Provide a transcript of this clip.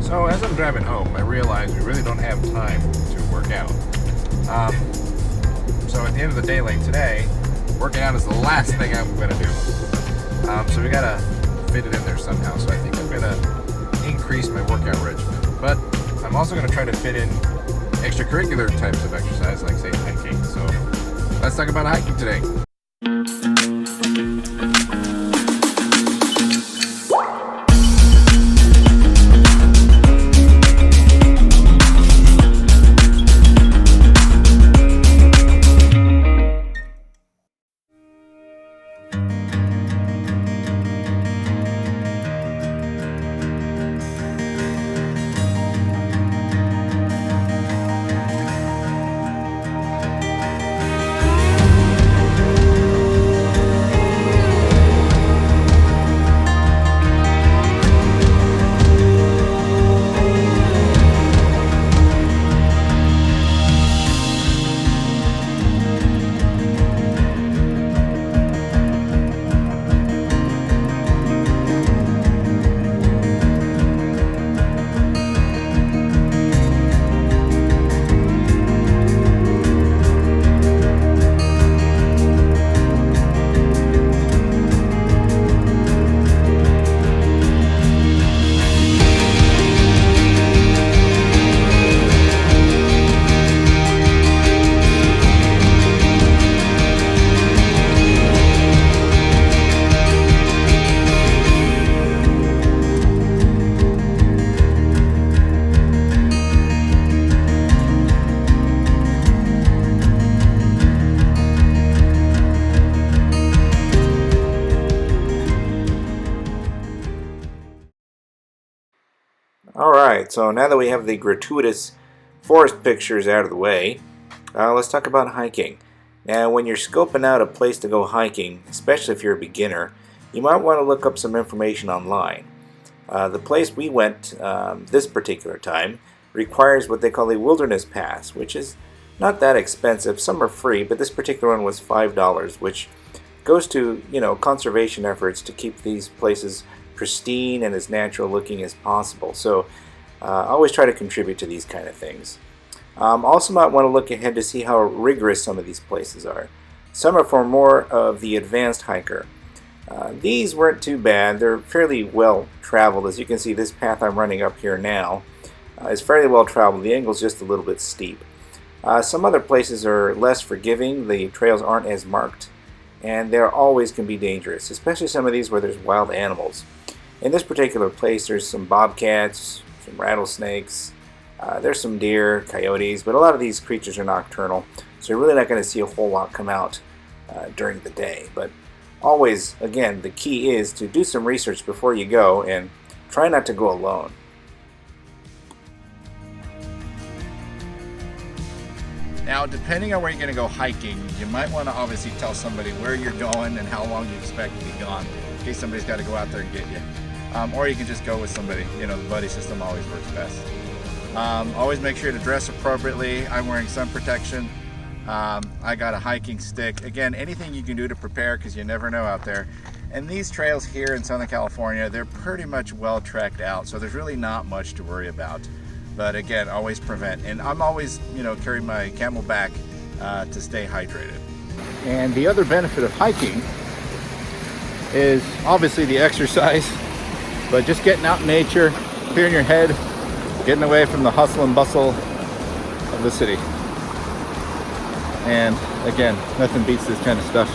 So as I'm driving home, I realized we really don't have time to work out. Um, so at the end of the day, like today, working out is the last thing I'm going to do. So we got to fit it in there somehow. So I think I'm going to increase my workout regimen. But I'm also going to try to fit in extracurricular types of exercise, like say hiking. So let's talk about hiking today. Alright, so now that we have the gratuitous forest pictures out of the way, let's talk about hiking. Now, when you're scoping out a place to go hiking, especially if you're a beginner, you might want to look up some information online. The place we went this particular time requires what they call a wilderness pass, which is not that expensive. Some are free, but this particular one was $5, which goes to, conservation efforts to keep these places pristine and as natural looking as possible. So always try to contribute to these kind of things. Also might want to look ahead to see how rigorous some of these places are. Some are for more of the advanced hiker. These weren't too bad. They're fairly well traveled. As you can see, this path I'm running up here now is fairly well traveled. The angle's just a little bit steep. Some other places are less forgiving. The trails aren't as marked, and there always can be dangerous, especially some of these where there's wild animals. In this particular place, there's some bobcats, some rattlesnakes, there's some deer, coyotes, but a lot of these creatures are nocturnal, so you're really not going to see a whole lot come out during the day. But always, again, the key is to do some research before you go and try not to go alone. Now, depending on where you're going to go hiking, you might want to obviously tell somebody where you're going and how long you expect to be gone, in case somebody's got to go out there and get you. Or you can just go with somebody. The buddy system always works best. Always make sure to dress appropriately. I'm wearing sun protection. I got a hiking stick. Again, anything you can do to prepare, because you never know out there. And these trails here in Southern California, they're pretty much well trekked out, so there's really not much to worry about. But again, always prevent. And I'm always, carrying my Camelback to stay hydrated. And the other benefit of hiking is obviously the exercise, but just getting out in nature, clearing your head, getting away from the hustle and bustle of the city. And again, nothing beats this kind of stuff.